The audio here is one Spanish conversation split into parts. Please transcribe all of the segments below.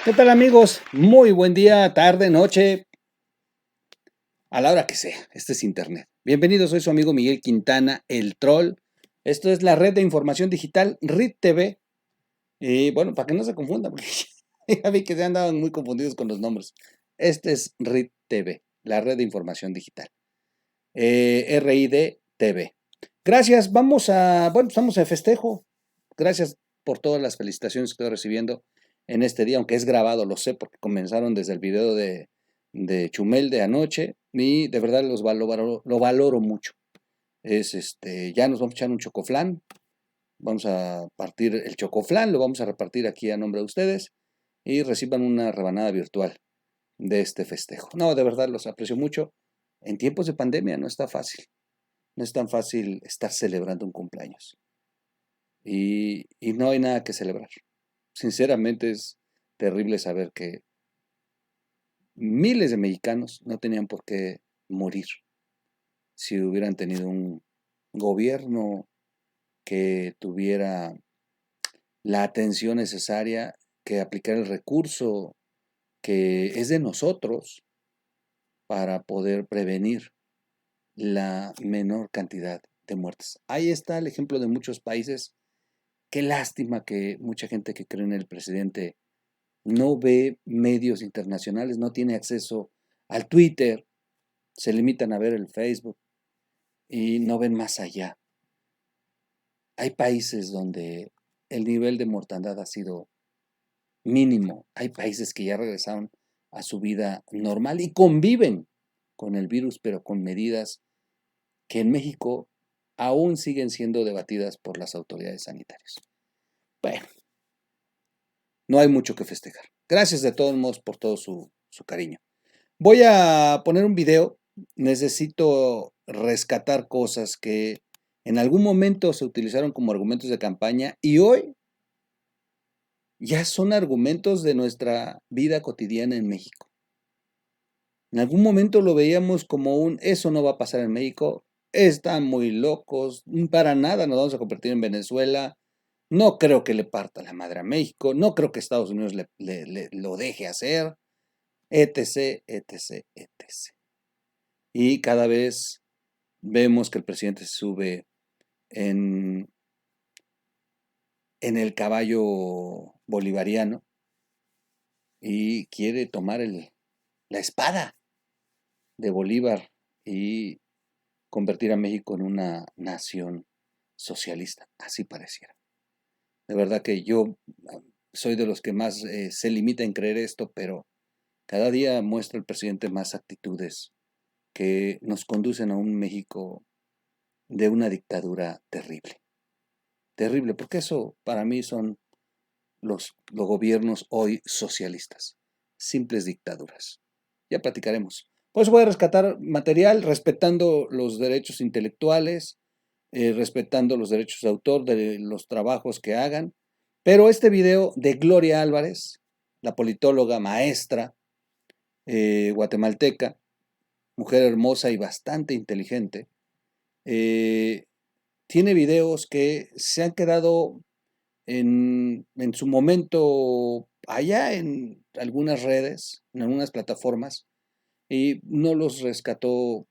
¿Qué tal amigos? Muy buen día, tarde, noche, a la hora que sea. Este es Internet. Bienvenidos, soy su amigo Miguel Quintana, el Troll. Esto es la red de información digital RIT TV. Y bueno, para que no se confundan, porque ya vi que se andaban muy confundidos con los nombres. Este es RIT TV, la red de información digital. RID TV. Gracias, estamos de festejo. Gracias por todas las felicitaciones que estoy recibiendo en este día, aunque es grabado, lo sé, porque comenzaron desde el video de Chumel de anoche y de verdad lo valoro mucho. Ya nos vamos a echar un chocoflán, vamos a partir el chocoflán, lo vamos a repartir aquí a nombre de ustedes y reciban una rebanada virtual de este festejo. No, de verdad los aprecio mucho. En tiempos de pandemia no está fácil, no es tan fácil estar celebrando un cumpleaños y no hay nada que celebrar. Sinceramente es terrible saber que miles de mexicanos no tenían por qué morir si hubieran tenido un gobierno que tuviera la atención necesaria, que aplicara el recurso que es de nosotros para poder prevenir la menor cantidad de muertes. Ahí está el ejemplo de muchos países. Qué lástima que mucha gente que cree en el presidente no ve medios internacionales, no tiene acceso al Twitter, se limitan a ver el Facebook y no ven más allá. Hay países donde el nivel de mortandad ha sido mínimo. Hay países que ya regresaron a su vida normal y conviven con el virus, pero con medidas que en México aún siguen siendo debatidas por las autoridades sanitarias. Bueno, no hay mucho que festejar. Gracias de todos modos por todo su cariño. Voy a poner un video. Necesito rescatar cosas que en algún momento se utilizaron como argumentos de campaña y hoy ya son argumentos de nuestra vida cotidiana en México. En algún momento lo veíamos como eso no va a pasar en México, están muy locos, para nada nos vamos a convertir en Venezuela, no creo que le parta la madre a México, no creo que Estados Unidos lo deje hacer, etc, etc, etc. Y cada vez vemos que el presidente se sube en, en el caballo bolivariano y quiere tomar la espada de Bolívar y convertir a México en una nación socialista, así pareciera. De verdad que yo soy de los que más se limita en creer esto, pero cada día muestra el presidente más actitudes que nos conducen a un México de una dictadura terrible. Terrible, porque eso para mí son los gobiernos hoy socialistas, simples dictaduras. Ya platicaremos. Por eso voy a rescatar material respetando los derechos intelectuales, respetando los derechos de autor de los trabajos que hagan. Pero este video de Gloria Álvarez, la politóloga maestra guatemalteca, mujer hermosa y bastante inteligente, tiene videos que se han quedado en su momento allá en algunas redes, en algunas plataformas, y no los rescató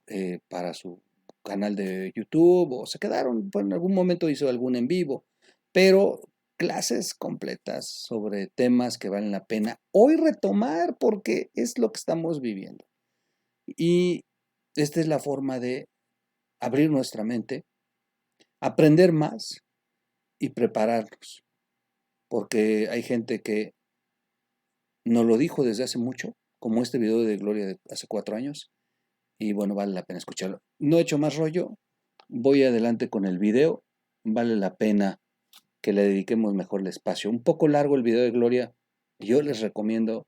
para su canal de YouTube o se quedaron, bueno, en algún momento hizo algún en vivo, pero clases completas sobre temas que valen la pena hoy retomar porque es lo que estamos viviendo. Y esta es la forma de abrir nuestra mente, aprender más y prepararnos, porque hay gente que nos lo dijo desde hace mucho, como este video de Gloria de hace 4 años, y bueno, vale la pena escucharlo. No he hecho más rollo, voy adelante con el video, vale la pena que le dediquemos mejor el espacio. Un poco largo el video de Gloria, yo les recomiendo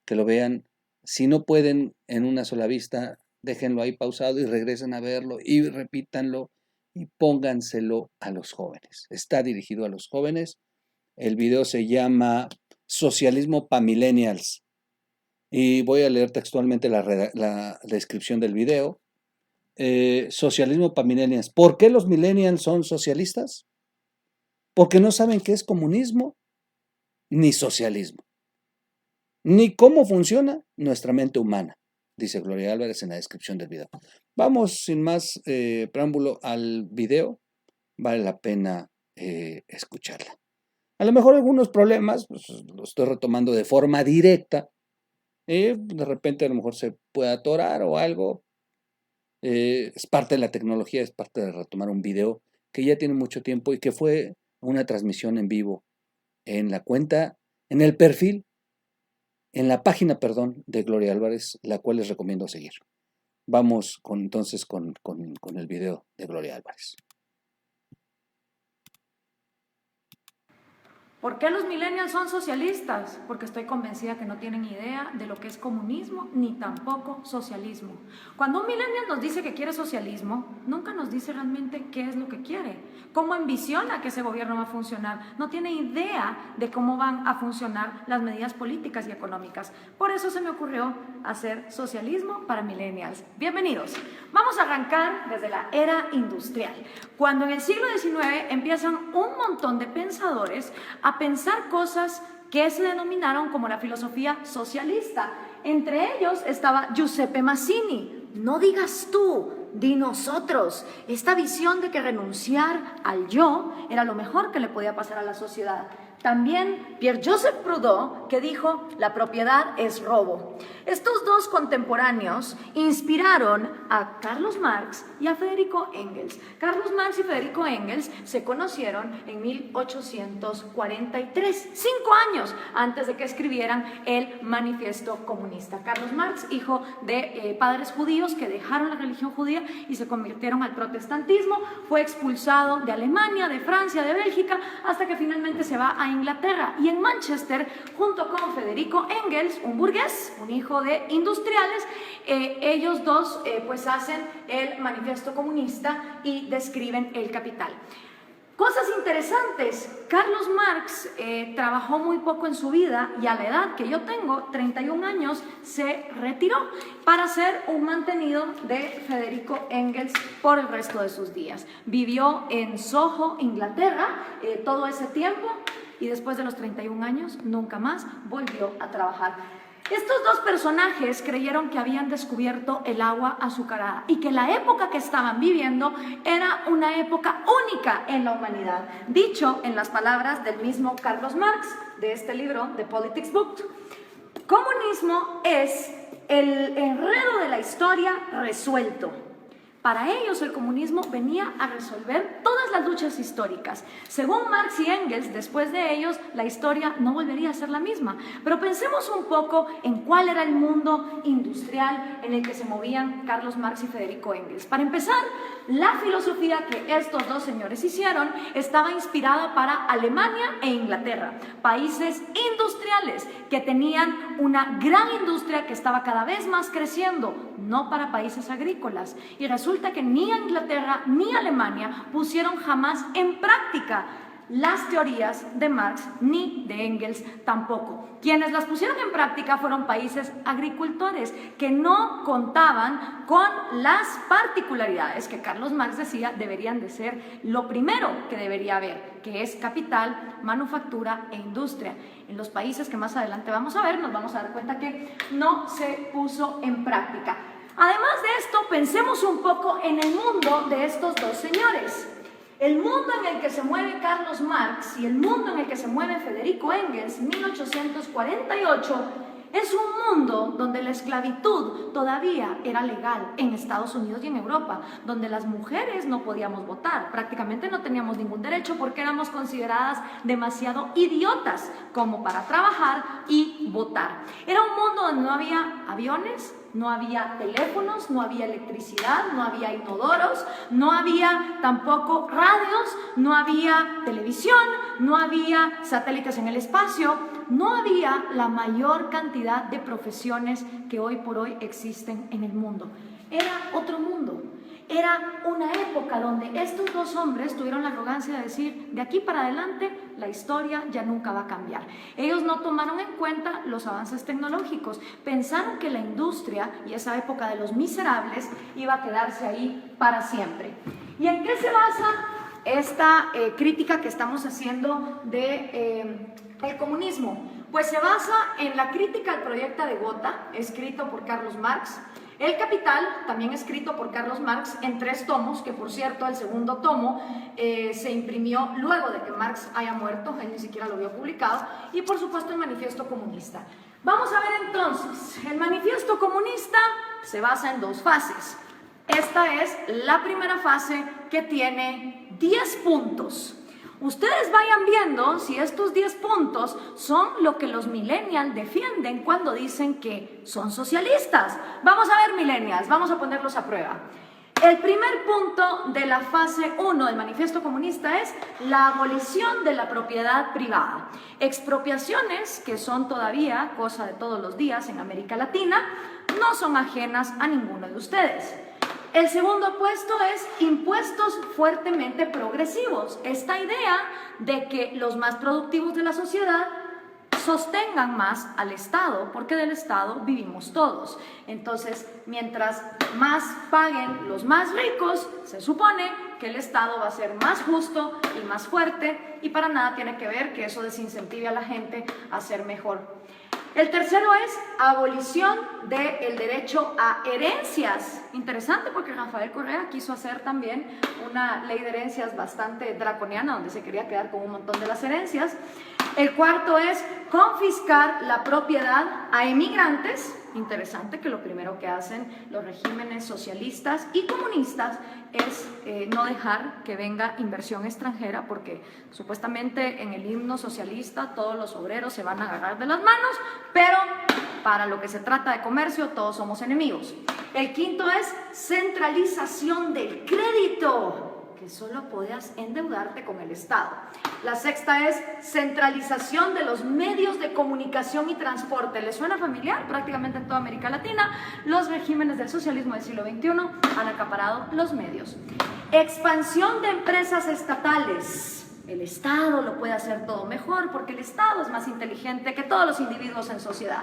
que lo vean. Si no pueden en una sola vista, déjenlo ahí pausado y regresen a verlo y repítanlo y pónganselo a los jóvenes. Está dirigido a los jóvenes. El video se llama Socialismo pa' Millennials. Y voy a leer textualmente la descripción del video. Socialismo para millennials. ¿Por qué los millennials son socialistas? Porque no saben qué es comunismo ni socialismo. ni cómo funciona nuestra mente humana, dice Gloria Álvarez en la descripción del video. Vamos sin más preámbulo al video, vale la pena escucharla. A lo mejor algunos problemas pues, los estoy retomando de forma directa, de repente a lo mejor se puede atorar o algo, es parte de la tecnología, es parte de retomar un video que ya tiene mucho tiempo y que fue una transmisión en vivo en la cuenta, en el perfil, en la página, perdón, de Gloria Álvarez, la cual les recomiendo seguir. Vamos entonces con el video de Gloria Álvarez. ¿Por qué los millennials son socialistas? Porque estoy convencida que no tienen idea de lo que es comunismo ni tampoco socialismo. Cuando un millennial nos dice que quiere socialismo, nunca nos dice realmente qué es lo que quiere, cómo ambiciona que ese gobierno va a funcionar. No tiene idea de cómo van a funcionar las medidas políticas y económicas. Por eso se me ocurrió hacer socialismo para millennials. Bienvenidos. Vamos a arrancar desde la era industrial, cuando en el siglo XIX empiezan un montón de pensadores a pensar cosas que se denominaron como la filosofía socialista. Entre ellos estaba Giuseppe Mazzini. No digas tú, di nosotros. Esta visión de que renunciar al yo era lo mejor que le podía pasar a la sociedad. También Pierre-Joseph Proudhon, que dijo, la propiedad es robo. Estos dos contemporáneos inspiraron a Carlos Marx y a Federico Engels. Carlos Marx y Federico Engels se conocieron en 1843, 5 años antes de que escribieran el Manifiesto Comunista. Carlos Marx, hijo de padres judíos que dejaron la religión judía y se convirtieron al protestantismo, fue expulsado de Alemania, de Francia, de Bélgica, hasta que finalmente se va a Inglaterra, y en Manchester, junto con Federico Engels, un burgués, un hijo de industriales, ellos dos pues hacen el Manifiesto Comunista y describen el capital. Cosas interesantes, Carlos Marx trabajó muy poco en su vida y a la edad que yo tengo, 31 años, se retiró para ser un mantenido de Federico Engels por el resto de sus días. Vivió en Soho, Inglaterra, todo ese tiempo, y después de los 31 años nunca más volvió a trabajar. Estos dos personajes creyeron que habían descubierto el agua azucarada y que la época que estaban viviendo era una época única en la humanidad. Dicho en las palabras del mismo Carlos Marx, de este libro, The Politics Book, comunismo es el enredo de la historia resuelto. Para ellos el comunismo venía a resolver todas las luchas históricas. Según Marx y Engels, después de ellos la historia no volvería a ser la misma. Pero pensemos un poco en cuál era el mundo industrial en el que se movían Carlos Marx y Federico Engels. Para empezar, la filosofía que estos dos señores hicieron estaba inspirada para Alemania e Inglaterra, países industriales que tenían una gran industria que estaba cada vez más creciendo, no para países agrícolas. Y resulta que ni Inglaterra ni Alemania pusieron jamás en práctica las teorías de Marx ni de Engels tampoco. Quienes las pusieron en práctica fueron países agricultores que no contaban con las particularidades que Carlos Marx decía deberían de ser lo primero que debería haber, que es capital, manufactura e industria. En los países que más adelante vamos a ver, nos vamos a dar cuenta que no se puso en práctica. Además de esto, pensemos un poco en el mundo de estos dos señores. El mundo en el que se mueve Carlos Marx y el mundo en el que se mueve Federico Engels, 1848, es un mundo donde la esclavitud todavía era legal en Estados Unidos y en Europa, donde las mujeres no podíamos votar, prácticamente no teníamos ningún derecho porque éramos consideradas demasiado idiotas como para trabajar y votar. Era un mundo donde no había aviones, no había teléfonos, no había electricidad, no había inodoros, no había tampoco radios, no había televisión, no había satélites en el espacio, no había la mayor cantidad de profesiones que hoy por hoy existen en el mundo. Era otro mundo. Era una época donde estos dos hombres tuvieron la arrogancia de decir, de aquí para adelante la historia ya nunca va a cambiar. Ellos no tomaron en cuenta los avances tecnológicos, pensaron que la industria y esa época de los miserables iba a quedarse ahí para siempre. ¿Y en qué se basa esta crítica que estamos haciendo del comunismo? Pues se basa en la crítica al proyecto de Gotha, escrito por Carlos Marx, El Capital, también escrito por Carlos Marx, en 3 tomos, que por cierto el segundo tomo se imprimió luego de que Marx haya muerto, él ni siquiera lo había publicado, y por supuesto el Manifiesto Comunista. Vamos a ver entonces, el Manifiesto Comunista se basa en 2 fases. Esta es la primera fase, que tiene 10 puntos. Ustedes vayan viendo si estos 10 puntos son lo que los millennials defienden cuando dicen que son socialistas. Vamos a ver, millennials, vamos a ponerlos a prueba. El primer punto de la fase 1 del Manifiesto Comunista es la abolición de la propiedad privada. Expropiaciones, que son todavía cosa de todos los días en América Latina, no son ajenas a ninguno de ustedes. El segundo puesto es impuestos fuertemente progresivos. Esta idea de que los más productivos de la sociedad sostengan más al Estado, porque del Estado vivimos todos. Entonces, mientras más paguen los más ricos, se supone que el Estado va a ser más justo y más fuerte, y para nada tiene que ver que eso desincentive a la gente a ser mejor. El tercero es abolición del derecho a herencias. Interesante, porque Rafael Correa quiso hacer también una ley de herencias bastante draconiana, donde se quería quedar con un montón de las herencias. El cuarto es confiscar la propiedad a emigrantes. Interesante que lo primero que hacen los regímenes socialistas y comunistas es no dejar que venga inversión extranjera, porque supuestamente en el himno socialista todos los obreros se van a agarrar de las manos, pero para lo que se trata de comercio todos somos enemigos. El quinto es centralización del crédito, que solo podías endeudarte con el Estado. La sexta es centralización de los medios de comunicación y transporte. ¿Les suena familiar? Prácticamente en toda América Latina, los regímenes del socialismo del siglo XXI han acaparado los medios. Expansión de empresas estatales. El Estado lo puede hacer todo mejor, porque el Estado es más inteligente que todos los individuos en sociedad.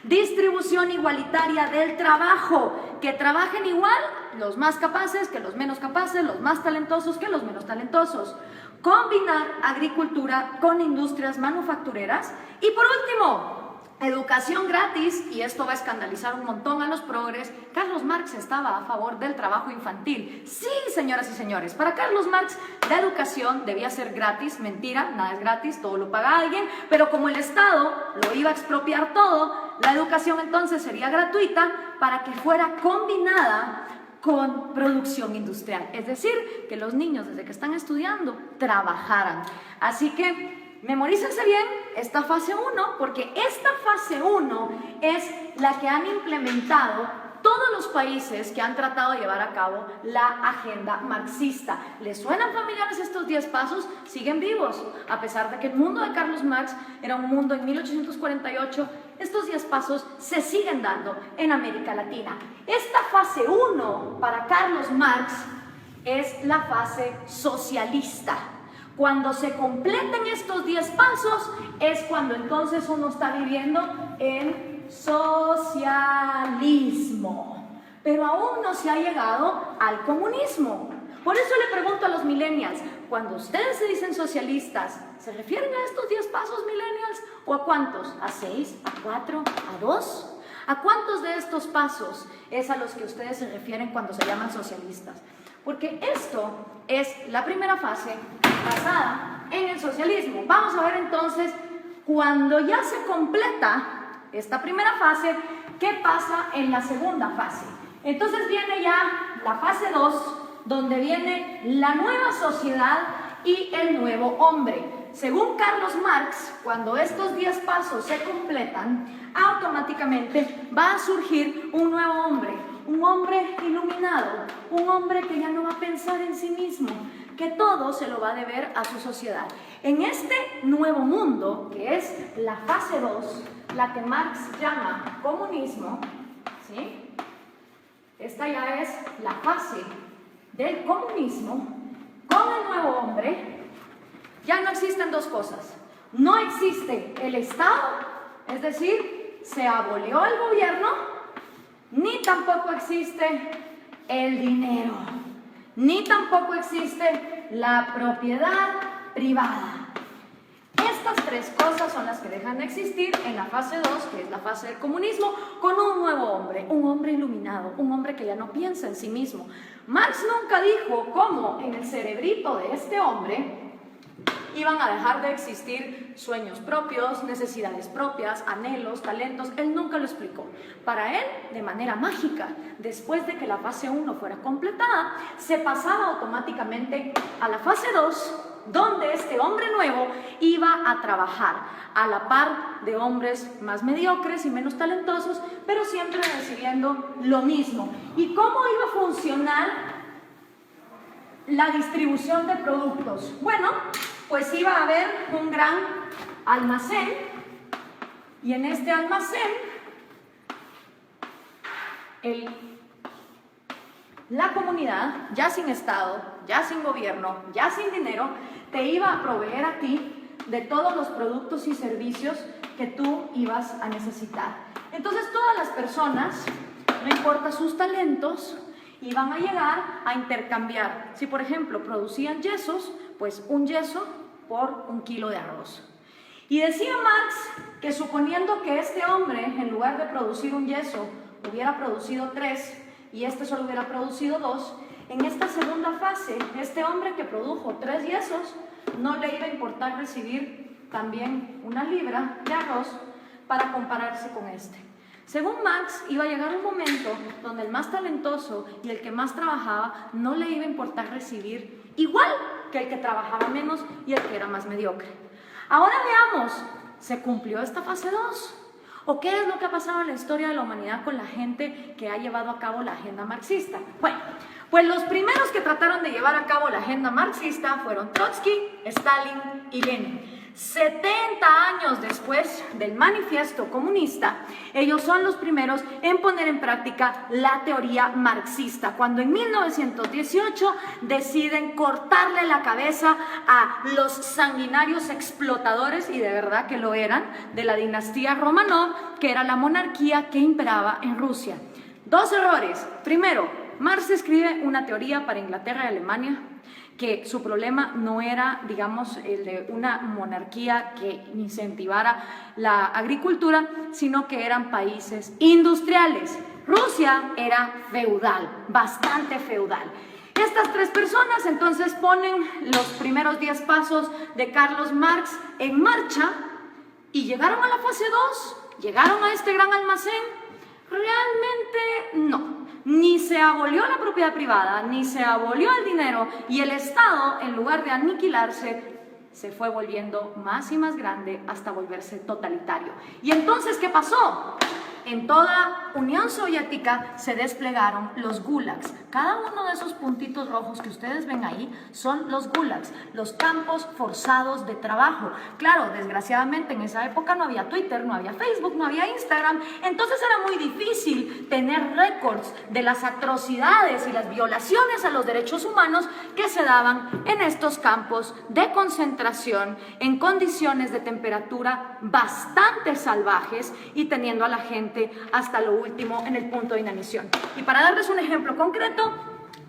Distribución igualitaria del trabajo, que trabajen igual los más capaces que los menos capaces, los más talentosos que los menos talentosos. Combinar agricultura con industrias manufactureras. Y por último, educación gratis, y esto va a escandalizar un montón a los progres. Carlos Marx estaba a favor del trabajo infantil. Sí, señoras y señores, para Carlos Marx la educación debía ser gratis. Mentira, nada es gratis, todo lo paga alguien, pero como el Estado lo iba a expropiar todo, la educación entonces sería gratuita para que fuera combinada con producción industrial. Es decir, que los niños desde que están estudiando trabajaran. Así que memorícense bien esta fase 1, porque esta fase 1 es la que han implementado todos los países que han tratado de llevar a cabo la agenda marxista. ¿Les suenan familiares estos 10 pasos? Siguen vivos, a pesar de que el mundo de Carlos Marx era un mundo en 1848. Estos 10 pasos se siguen dando en América Latina. Esta fase 1 para Carlos Marx es la fase socialista. Cuando se completen estos 10 pasos es cuando entonces uno está viviendo en socialismo, pero aún no se ha llegado al comunismo. Por eso le pregunto a los millennials, cuando ustedes se dicen socialistas, ¿se refieren a estos 10 pasos, millennials? ¿O a cuántos? ¿A 6? ¿A 4? ¿A 2? ¿A cuántos de estos pasos es a los que ustedes se refieren cuando se llaman socialistas? Porque esto es la primera fase basada en el socialismo. Vamos a ver entonces, cuando ya se completa esta primera fase, ¿qué pasa en la segunda fase? Entonces viene ya la fase 2, donde viene la nueva sociedad y el nuevo hombre. Según Carlos Marx, cuando estos 10 pasos se completan, automáticamente va a surgir un nuevo hombre, un hombre iluminado, un hombre que ya no va a pensar en sí mismo, que todo se lo va a deber a su sociedad. En este nuevo mundo, que es la fase 2, la que Marx llama comunismo, ¿sí? Esta ya es la fase del comunismo. Con el nuevo hombre ya no existen dos cosas. No existe el Estado, es decir, se abolió el gobierno, ni tampoco existe el dinero, ni tampoco existe la propiedad privada. Esta estas tres cosas son las que dejan de existir en la fase 2, que es la fase del comunismo, con un nuevo hombre, un hombre iluminado, un hombre que ya no piensa en sí mismo. Marx nunca dijo cómo en el cerebrito de este hombre iban a dejar de existir sueños propios, necesidades propias, anhelos, talentos. Él nunca lo explicó. Para él, de manera mágica, después de que la fase 1 fuera completada, se pasaba automáticamente a la fase 2, donde este hombre nuevo iba a trabajar a la par de hombres más mediocres y menos talentosos, pero siempre recibiendo lo mismo. ¿Y cómo iba a funcionar la distribución de productos? Bueno, pues iba a haber un gran almacén, y en este almacén la comunidad, ya sin Estado, ya sin gobierno, ya sin dinero, te iba a proveer a ti de todos los productos y servicios que tú ibas a necesitar. Entonces todas las personas, no importa sus talentos, iban a llegar a intercambiar. Si por ejemplo producían yesos, pues un yeso por 1 kilo de arroz. Y decía Marx que suponiendo que este hombre, en lugar de producir un yeso, hubiera producido 3 y este solo hubiera producido 2, en esta segunda fase, este hombre que produjo 3 yesos, no le iba a importar recibir también 1 libra de arroz para compararse con este. Según Marx, iba a llegar un momento donde el más talentoso y el que más trabajaba no le iba a importar recibir igual que el que trabajaba menos y el que era más mediocre. Ahora veamos, ¿se cumplió esta fase 2? ¿O qué es lo que ha pasado en la historia de la humanidad con la gente que ha llevado a cabo la agenda marxista? Bueno, pues los primeros que trataron de llevar a cabo la agenda marxista fueron Trotsky, Stalin y Lenin. 70 años después del manifiesto comunista, ellos son los primeros en poner en práctica la teoría marxista, cuando en 1918 deciden cortarle la cabeza a los sanguinarios explotadores, y de verdad que lo eran, de la dinastía Romanov, que era la monarquía que imperaba en Rusia. 2 errores. Primero, Marx escribe una teoría para Inglaterra y Alemania, que su problema no era, digamos, el de una monarquía que incentivara la agricultura, sino que eran países industriales. Rusia era feudal, bastante feudal. Estas 3 personas entonces ponen los primeros 10 pasos de Carlos Marx en marcha y llegaron a la fase 2, llegaron a este gran almacén. Realmente no. Ni se abolió la propiedad privada, ni se abolió el dinero, y el Estado, en lugar de aniquilarse, se fue volviendo más y más grande hasta volverse totalitario. ¿Y entonces qué pasó? En toda Unión Soviética se desplegaron los gulags. Cada uno de esos puntitos rojos que ustedes ven ahí son los gulags, los campos forzados de trabajo. Claro, desgraciadamente en esa época no había Twitter, no había Facebook, no había Instagram, entonces era muy difícil tener récords de las atrocidades y las violaciones a los derechos humanos que se daban en estos campos de concentración en condiciones de temperatura bastante salvajes y teniendo a la gente hasta lo último en el punto de inanición. Y para darles un ejemplo concreto,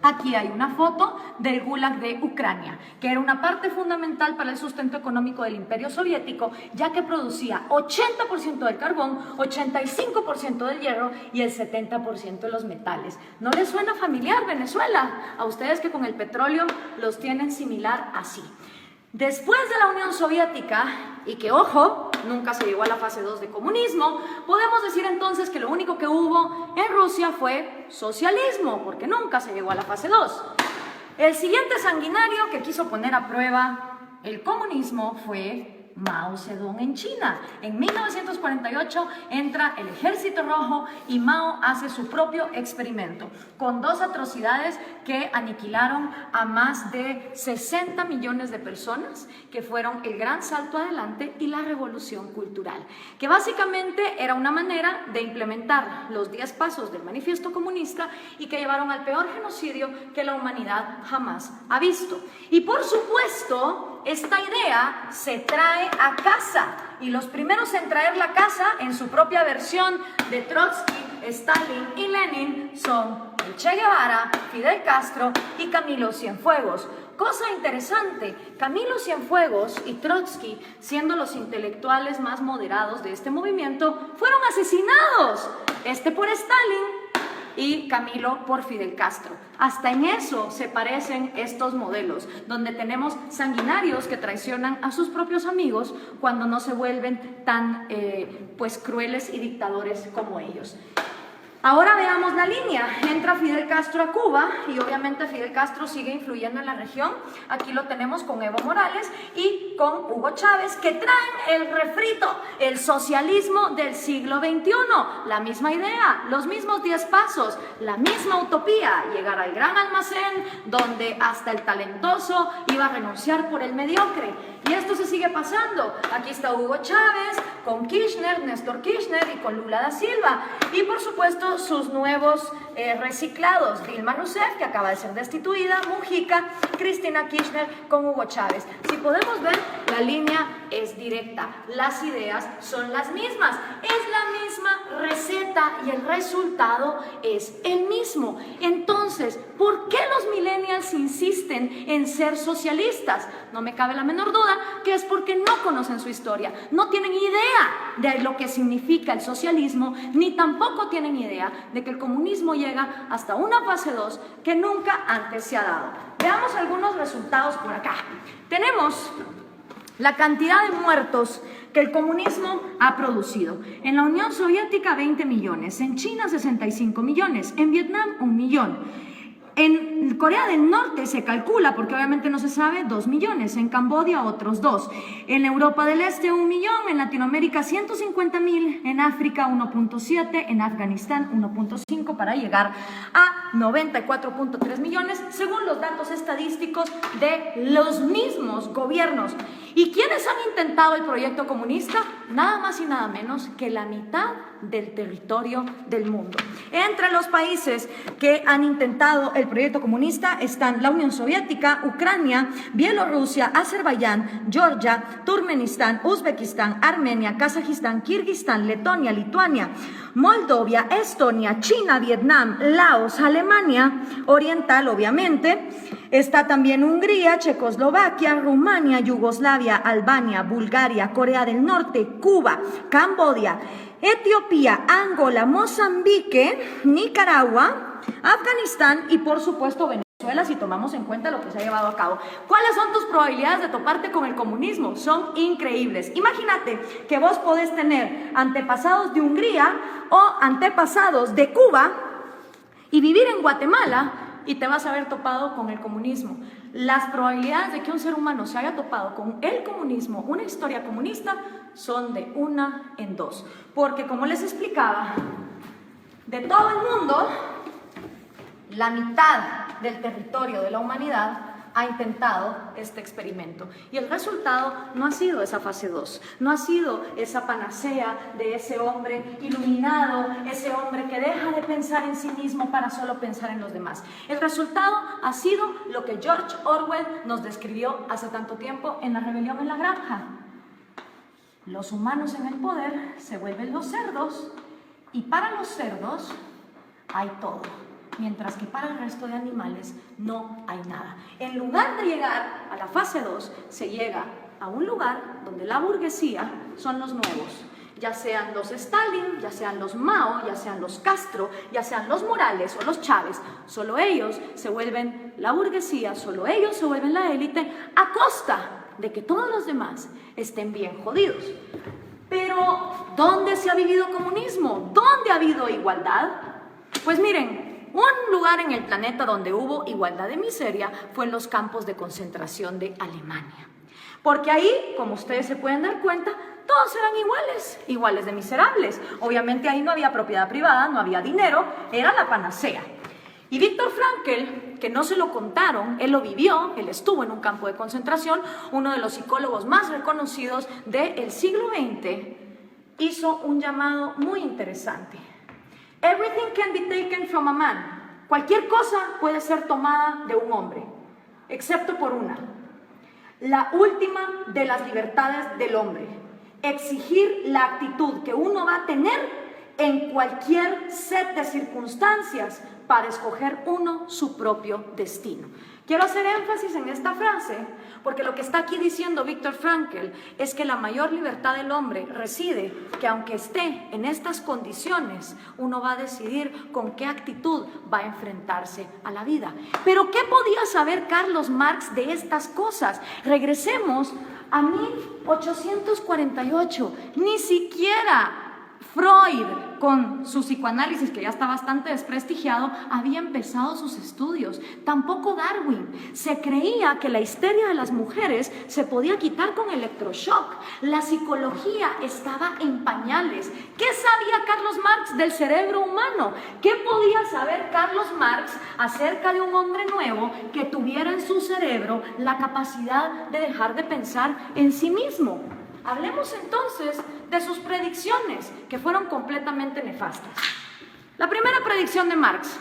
aquí hay una foto del Gulag de Ucrania, que era una parte fundamental para el sustento económico del Imperio Soviético, ya que producía 80% del carbón, 85% del hierro y el 70% de los metales. ¿No les suena familiar Venezuela? A ustedes que con el petróleo los tienen similar así. Después de la Unión Soviética, y que, ojo, nunca se llegó a la fase 2 de comunismo, podemos decir entonces que lo único que hubo en Rusia fue socialismo, porque nunca se llegó a la fase 2. El siguiente sanguinario que quiso poner a prueba el comunismo fue Mao Zedong en China. En 1948 entra el Ejército Rojo y Mao hace su propio experimento con 2 atrocidades que aniquilaron a más de 60 millones de personas, que fueron el gran salto adelante y la revolución cultural, que básicamente era una manera de implementar los 10 pasos del manifiesto comunista y que llevaron al peor genocidio que la humanidad jamás ha visto. Y por supuesto, esta idea se trae a casa, y los primeros en traerla a casa en su propia versión de Trotsky, Stalin y Lenin son el Che Guevara, Fidel Castro y Camilo Cienfuegos. Cosa interesante, Camilo Cienfuegos y Trotsky, siendo los intelectuales más moderados de este movimiento, fueron asesinados, este por Stalin y Camilo por Fidel Castro. Hasta en eso se parecen estos modelos, donde tenemos sanguinarios que traicionan a sus propios amigos cuando no se vuelven tan pues crueles y dictadores como ellos. Ahora veamos la línea. Entra Fidel Castro a Cuba y obviamente Fidel Castro sigue influyendo en la región. Aquí lo tenemos con Evo Morales y con Hugo Chávez, que traen el refrito, el socialismo del siglo XXI. La misma idea, los mismos 10 pasos, la misma utopía, llegar al gran almacén donde hasta el talentoso iba a renunciar por el mediocre. Y esto se sigue pasando. Aquí está Hugo Chávez con Kirchner, Néstor Kirchner y con Lula da Silva. Y por supuesto sus nuevos reciclados, Dilma Rousseff, que acaba de ser destituida, Mujica, Cristina Kirchner con Hugo Chávez. Si podemos ver, la línea es directa, las ideas son las mismas, es la misma receta y el resultado es el mismo. Entonces, ¿por qué los millennials insisten en ser socialistas? No me cabe la menor duda que es porque no conocen su historia, no tienen idea de lo que significa el socialismo, ni tampoco tienen idea de que el comunismo llega hasta una fase 2 que nunca antes se ha dado. Veamos algunos resultados por acá. Tenemos la cantidad de muertos que el comunismo ha producido. En la Unión Soviética 20 millones, en China 65 millones, en Vietnam 1 millón. En Corea del Norte se calcula, porque obviamente no se sabe, 2 millones, en Camboya otros 2, en Europa del Este 1 millón, en Latinoamérica 150.000, en África 1.7, en Afganistán 1.5 para llegar a 94.3 millones, según los datos estadísticos de los mismos gobiernos. ¿Y quiénes han intentado el proyecto comunista? Nada más y nada menos que la mitad del territorio del mundo. Entre los países que han intentado el proyecto comunista están la Unión Soviética, Ucrania, Bielorrusia, Azerbaiyán, Georgia, Turkmenistán, Uzbekistán, Armenia, Kazajistán, Kirguistán, Letonia, Lituania, Moldovia, Estonia, China, Vietnam, Laos, Alemania Oriental, obviamente. Está también Hungría, Checoslovaquia, Rumania, Yugoslavia, Albania, Bulgaria, Corea del Norte, Cuba, Camboya, Etiopía, Angola, Mozambique, Nicaragua, Afganistán y por supuesto Venezuela, si tomamos en cuenta lo que se ha llevado a cabo. ¿Cuáles son tus probabilidades de toparte con el comunismo? Son increíbles. Imagínate que vos podés tener antepasados de Hungría o antepasados de Cuba y vivir en Guatemala y te vas a haber topado con el comunismo. Las probabilidades de que un ser humano se haya topado con el comunismo, una historia comunista, son de 1 en 2. Porque como les explicaba, de todo el mundo, la mitad del territorio de la humanidad ha intentado este experimento. Y el resultado no ha sido esa fase 2, no ha sido esa panacea de ese hombre iluminado, ese hombre que deja de pensar en sí mismo para solo pensar en los demás. El resultado ha sido lo que George Orwell nos describió hace tanto tiempo en La rebelión en la granja. Los humanos en el poder se vuelven los cerdos y para los cerdos hay todo, mientras que para el resto de animales no hay nada. En lugar de llegar a la fase 2, se llega a un lugar donde la burguesía son los nuevos, ya sean los Stalin, ya sean los Mao, ya sean los Castro, ya sean los Morales o los Chávez. Solo ellos se vuelven la burguesía, solo ellos se vuelven la élite a costa de que todos los demás estén bien jodidos. Pero, ¿dónde se ha vivido comunismo? ¿Dónde ha habido igualdad? Pues miren, un lugar en el planeta donde hubo igualdad de miseria fue en los campos de concentración de Alemania. Porque ahí, como ustedes se pueden dar cuenta, todos eran iguales de miserables. Obviamente ahí no había propiedad privada, no había dinero, era la panacea. Y Viktor Frankl, que no se lo contaron, él lo vivió, él estuvo en un campo de concentración, uno de los psicólogos más reconocidos del siglo XX, hizo un llamado muy interesante. Everything can be taken from a man. Cualquier cosa puede ser tomada de un hombre, excepto por una. La última de las libertades del hombre. Exigir la actitud que uno va a tener en cualquier set de circunstancias para escoger uno su propio destino. Quiero hacer énfasis en esta frase porque lo que está aquí diciendo Viktor Frankl es que la mayor libertad del hombre reside que aunque esté en estas condiciones, uno va a decidir con qué actitud va a enfrentarse a la vida. Pero ¿qué podía saber Carlos Marx de estas cosas? Regresemos a 1848, ni siquiera Freud, con su psicoanálisis, que ya está bastante desprestigiado, había empezado sus estudios. Tampoco Darwin. Se creía que la histeria de las mujeres se podía quitar con electroshock. La psicología estaba en pañales. ¿Qué sabía Carlos Marx del cerebro humano? ¿Qué podía saber Carlos Marx acerca de un hombre nuevo que tuviera en su cerebro la capacidad de dejar de pensar en sí mismo? Hablemos entonces de sus predicciones, que fueron completamente nefastas. La primera predicción de Marx: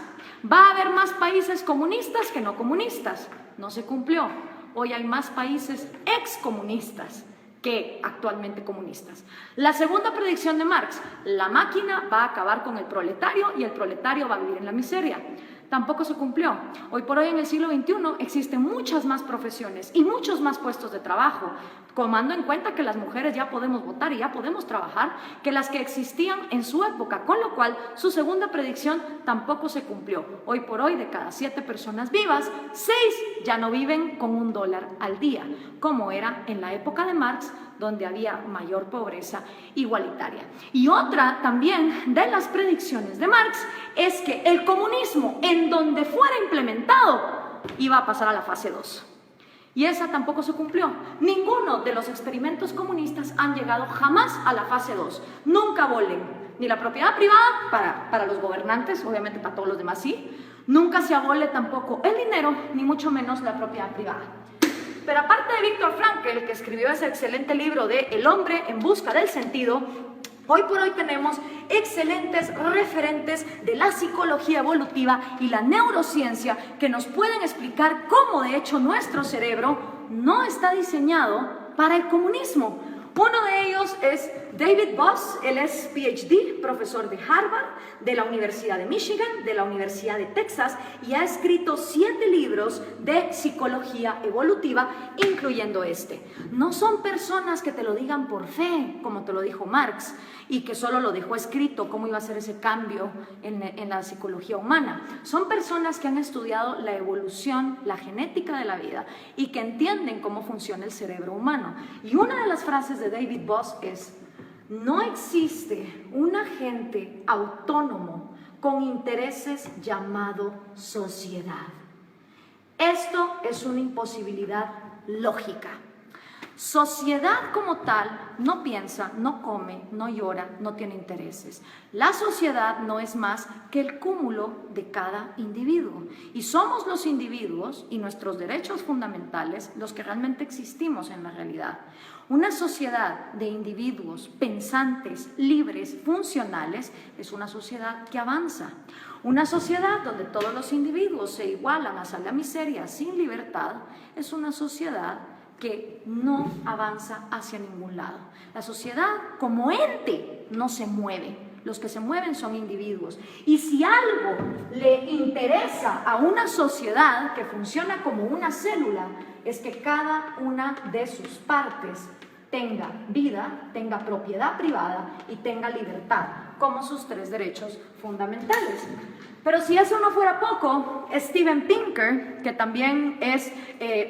va a haber más países comunistas que no comunistas. No se cumplió. Hoy hay más países excomunistas que actualmente comunistas. La segunda predicción de Marx: la máquina va a acabar con el proletario y el proletario va a vivir en la miseria. Tampoco se cumplió. Hoy por hoy, en el siglo XXI, existen muchas más profesiones y muchos más puestos de trabajo, tomando en cuenta que las mujeres ya podemos votar y ya podemos trabajar, que las que existían en su época, con lo cual su segunda predicción tampoco se cumplió. Hoy por hoy, de cada 7 personas vivas, 6 ya no viven con $1 al día, como era en la época de Marx, donde había mayor pobreza igualitaria. Y otra también de las predicciones de Marx es que el comunismo, en donde fuera implementado, iba a pasar a la fase 2. Y esa tampoco se cumplió. Ninguno de los experimentos comunistas han llegado jamás a la fase 2. Nunca abolen ni la propiedad privada para los gobernantes, obviamente para todos los demás sí. Nunca se abole tampoco el dinero, ni mucho menos la propiedad privada. Pero aparte de Viktor Frankl, que escribió ese excelente libro de El hombre en busca del sentido, hoy por hoy tenemos excelentes referentes de la psicología evolutiva y la neurociencia que nos pueden explicar cómo de hecho nuestro cerebro no está diseñado para el comunismo. Uno de ellos es David Boss. Él es PhD, profesor de Harvard, de la Universidad de Michigan, de la Universidad de Texas, y ha escrito 7 libros de psicología evolutiva, incluyendo este. No son personas que te lo digan por fe, como te lo dijo Marx, y que solo lo dejó escrito cómo iba a ser ese cambio en la psicología humana. Son personas que han estudiado la evolución, la genética de la vida, y que entienden cómo funciona el cerebro humano. Y una de las frases de David Boss es: no existe un agente autónomo con intereses llamado sociedad. Esto es una imposibilidad lógica. Sociedad como tal no piensa, no come, no llora, no tiene intereses. La sociedad no es más que el cúmulo de cada individuo. Y somos los individuos y nuestros derechos fundamentales los que realmente existimos en la realidad. Una sociedad de individuos pensantes, libres, funcionales, es una sociedad que avanza. Una sociedad donde todos los individuos se igualan hasta la miseria sin libertad, es una sociedad que no avanza hacia ningún lado. La sociedad como ente no se mueve. Los que se mueven son individuos. Y si algo le interesa a una sociedad que funciona como una célula, es que cada una de sus partes tenga vida, tenga propiedad privada y tenga libertad, como sus 3 derechos fundamentales. Pero si eso no fuera poco, Steven Pinker, que también es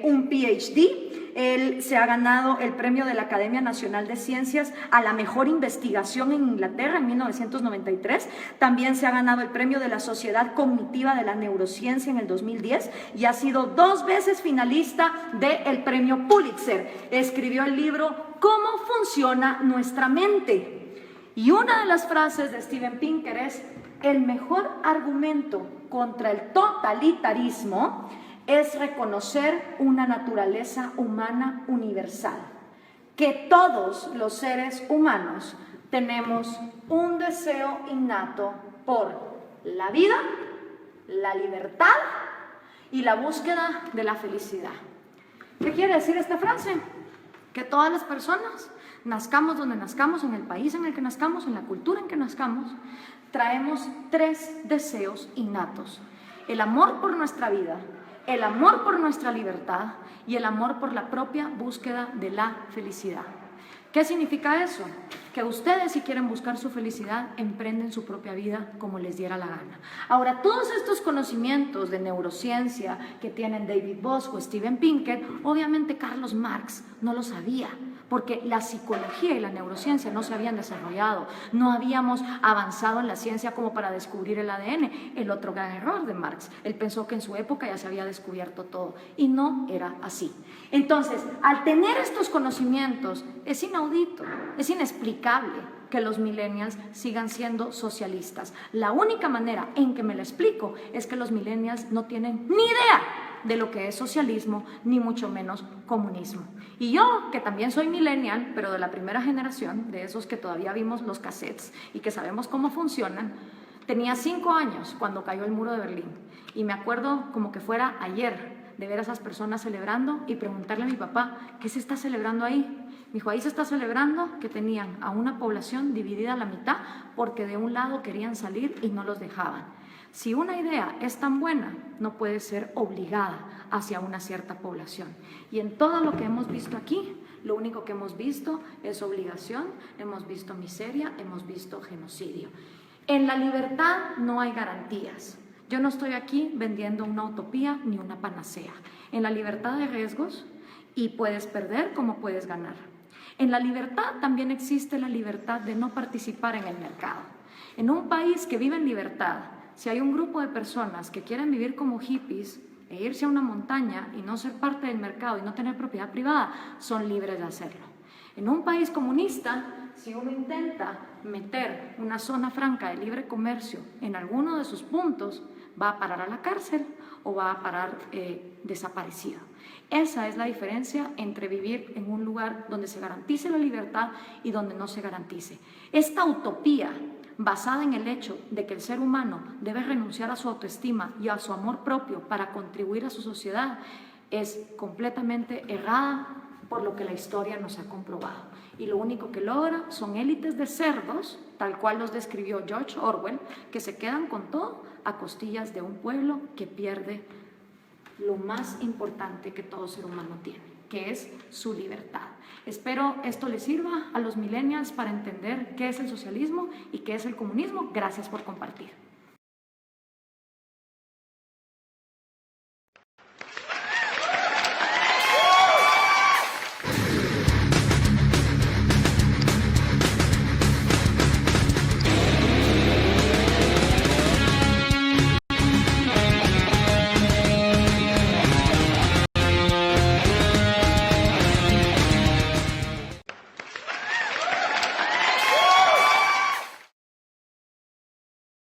un PhD, él se ha ganado el premio de la Academia Nacional de Ciencias a la mejor investigación en Inglaterra en 1993. También se ha ganado el premio de la Sociedad Cognitiva de la Neurociencia en el 2010 y ha sido 2 veces finalista del premio Pulitzer. Escribió el libro ¿Cómo funciona nuestra mente? Y una de las frases de Steven Pinker es: el mejor argumento contra el totalitarismo es reconocer una naturaleza humana universal, que todos los seres humanos tenemos un deseo innato por la vida, la libertad y la búsqueda de la felicidad. ¿Qué quiere decir esta frase? Que todas las personas nazcamos donde nazcamos, en el país en el que nazcamos, en la cultura en que nazcamos, traemos 3 deseos innatos: el amor por nuestra vida, el amor por nuestra libertad y el amor por la propia búsqueda de la felicidad. ¿Qué significa eso? Que ustedes, si quieren buscar su felicidad, emprenden su propia vida como les diera la gana. Ahora, todos estos conocimientos de neurociencia que tienen David Bosch o Steven Pinker, obviamente Carlos Marx no lo sabía, porque la psicología y la neurociencia no se habían desarrollado, no habíamos avanzado en la ciencia como para descubrir el ADN, el otro gran error de Marx. Él pensó que en su época ya se había descubierto todo, y no era así. Entonces, al tener estos conocimientos, es inaudito, es inexplicable que los millennials sigan siendo socialistas. La única manera en que me lo explico es que los millennials no tienen ni idea de lo que es socialismo, ni mucho menos comunismo. Y yo, que también soy millennial, pero de la primera generación, de esos que todavía vimos los cassettes y que sabemos cómo funcionan, tenía 5 años cuando cayó el muro de Berlín. Y me acuerdo como que fuera ayer de ver a esas personas celebrando y preguntarle a mi papá, ¿qué se está celebrando ahí? Me dijo, ahí se está celebrando que tenían a una población dividida a la mitad porque de un lado querían salir y no los dejaban. Si una idea es tan buena, no puede ser obligada hacia una cierta población. Y en todo lo que hemos visto aquí, lo único que hemos visto es obligación, hemos visto miseria, hemos visto genocidio. En la libertad no hay garantías. Yo no estoy aquí vendiendo una utopía ni una panacea. En la libertad hay riesgos y puedes perder como puedes ganar. En la libertad también existe la libertad de no participar en el mercado. En un país que vive en libertad, si hay un grupo de personas que quieren vivir como hippies e irse a una montaña y no ser parte del mercado y no tener propiedad privada, son libres de hacerlo. En un país comunista, si uno intenta meter una zona franca de libre comercio en alguno de sus puntos, va a parar a la cárcel o va a parar desaparecido. Esa es la diferencia entre vivir en un lugar donde se garantice la libertad y donde no se garantice. Esta utopía basada en el hecho de que el ser humano debe renunciar a su autoestima y a su amor propio para contribuir a su sociedad, es completamente errada por lo que la historia nos ha comprobado. Y lo único que logra son élites de cerdos, tal cual los describió George Orwell, que se quedan con todo a costillas de un pueblo que pierde lo más importante que todo ser humano tiene, que es su libertad. Espero esto les sirva a los millennials para entender qué es el socialismo y qué es el comunismo. Gracias por compartir.